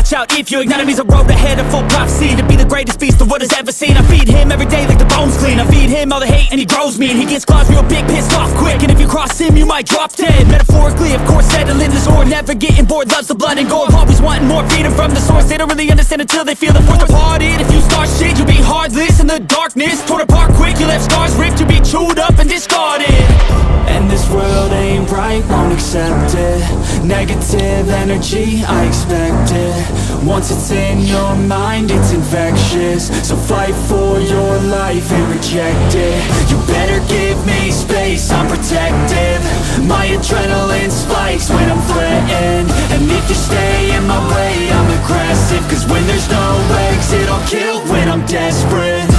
watch out if your enemy's a road ahead of full prophecy. To be the greatest beast the world has ever seen. I feed him every day like the bones clean. I feed him all the hate and he grows me. And he gets claws real big, pissed off quick. And if you cross him you might drop dead. Metaphorically of course settling the sword. Never getting bored, loves the blood and gore. Always wanting more, feeding from the source. They don't really understand until they feel the force. Departed, if you start shit you'll be heartless in the darkness. Torn apart quick, you left scars ripped. You'll be chewed up and discarded. And this world ain't right, won't accept it. Negative energy, I expect it. Once it's in your mind, it's infectious. So fight for your life and reject it. You better give me space, I'm protective. My adrenaline spikes when I'm threatened. And if you stay in my way, I'm aggressive. Cause when there's no exit, I'll kill when I'm desperate.